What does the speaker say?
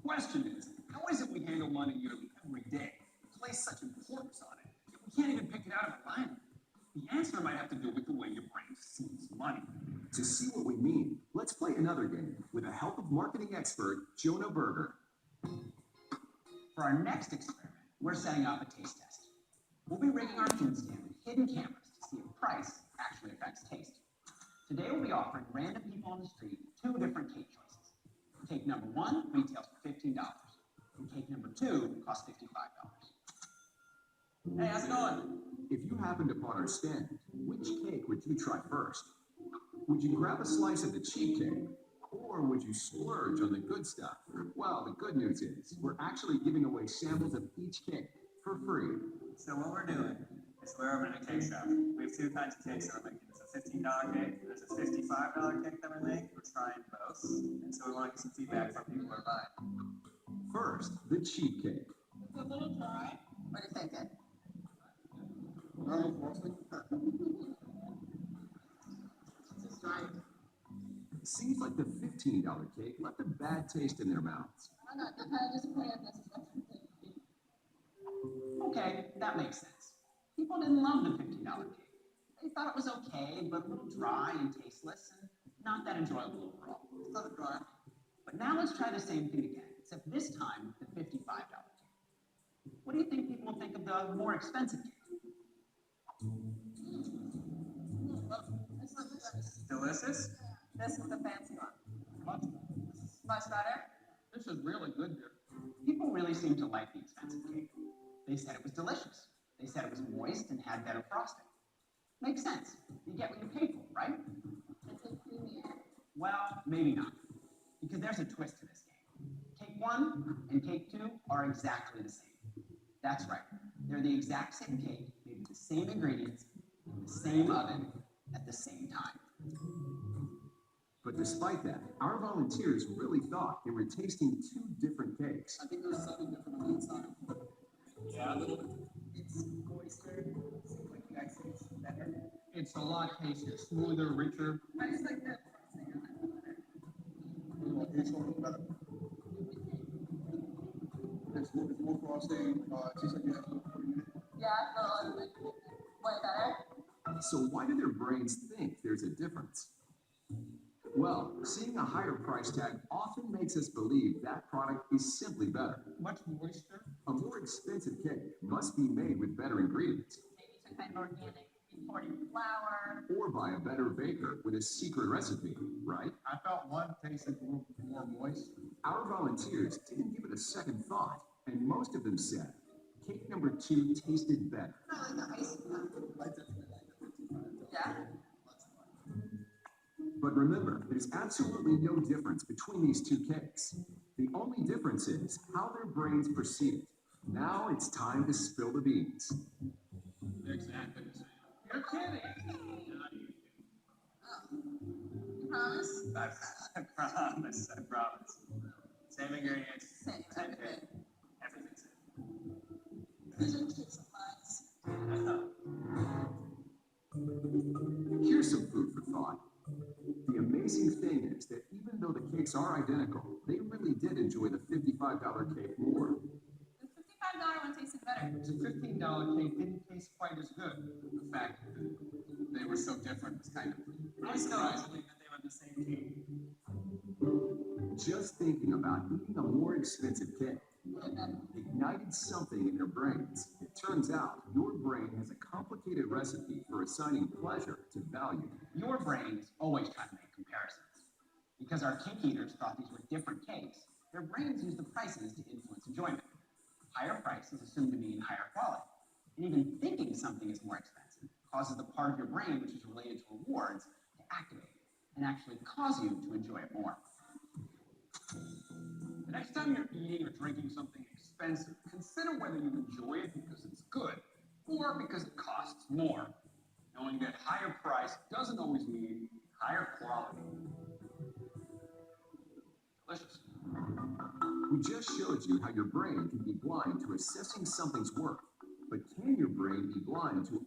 Question is, how is it we handle money nearly every day, place such importance on it, yet we can't even pick it out of a lineup? The answer might have to do with the way your brain sees money. To see what we mean, let's play another game with the help of marketing expert Jonah Berger. For our next experiment, we're setting up a taste test. We'll be rigging our food stand with hidden cameras to see if price actually affects taste. Today we'll be offering random people on the street two different cake choices. Cake number 1 retails for $15, and cake number 2 costs $55. Hey, how's it going? If you happened upon our stand, which cake would you try first? Would you grab a slice of the cheap cake, or would you splurge on the good stuff? Well, the good news is we're actually giving away samples of each cake for free. So what we're doing is we're opening a cake shop. We have two kinds of cakes that we're making. There's a $15 cake, there's a $55 cake that we're making. We're trying both, and so we want to get some feedback from people who are buying. First, the cheap cake. It's a little dry. What do you think? Just dry. Seems like the $15 cake left a bad taste in their mouths. I'm not kind of disappointed this is what you think. Okay, that makes sense. People didn't love the $15 cake. They thought it was okay, but a little dry and tasteless, and not that enjoyable overall. It's a little dry. But now let's try the same thing again, except this time the $55 cake. What do you think people will think of the more expensive cake? It's delicious. Delicious? This is the fancy one. Much better. This is really good beer. People really seem to like the expensive cake. They said it was delicious. They said it was moist and had better frosting. Makes sense. You get what you pay for, right? It's a creamier. Well, maybe not. Because there's a twist to this game. Cake 1 and cake 2 are exactly the same. That's right. They're the exact same cake, made with the same ingredients, in the same oven, at the same time. But despite that, our volunteers really thought they were tasting two different cakes. I think there's something different on the inside. Yeah, a little bit. It's moister. Seems like you guys say it's better. It's a lot tastier, smoother, richer. I just like the frosting on it better. It's a little better. It's more frosting. It tastes like you have to put it in it. Yeah, I feel like way better. So why do their brains think there's a difference? Well, seeing a higher price tag often makes us believe that product is simply better. Much moister. A more expensive cake must be made with better ingredients, Maybe some kind of organic imported flour. or by a better baker with a secret recipe, right? I felt one tasted a little more moist. Our volunteers didn't give it a second thought, and most of them said cake number 2 tasted better. I like the icing one. I definitely like the 55. Yeah. But remember, there's absolutely no difference between these two cakes. The only difference is how their brains perceive it. Now it's time to spill the beans. Exactly the same. You're kidding. You promise? I promise, I promise. Same ingredients, Same cake, everything's same. These are kids of mine. Here's some food for thought. The amazing thing is that even though the cakes are identical, they really did enjoy the $55 cake more. The $55 one tasted better. The $15 cake didn't taste quite as good. The fact that they were so different was kind of really surprising that they were the same cake. Just thinking about eating a more expensive cake Way better. ignited something in their brains. It turns out your brain has a complicated recipe for assigning pleasure to value. Your brain is always trying to make comparisons. Because our cake eaters thought these were different cakes, their brains use the prices to influence enjoyment. Higher price is assumed to mean higher quality. And even thinking something is more expensive causes the part of your brain which is related to rewards to activate and actually cause you to enjoy it more. The next time you're eating or drinking something expensive, consider whether you enjoy it because it's good or because it costs more. Knowing that higher price doesn't always mean higher quality. Delicious. We just showed you how your brain can be blind to assessing something's worth. But can your brain be blind to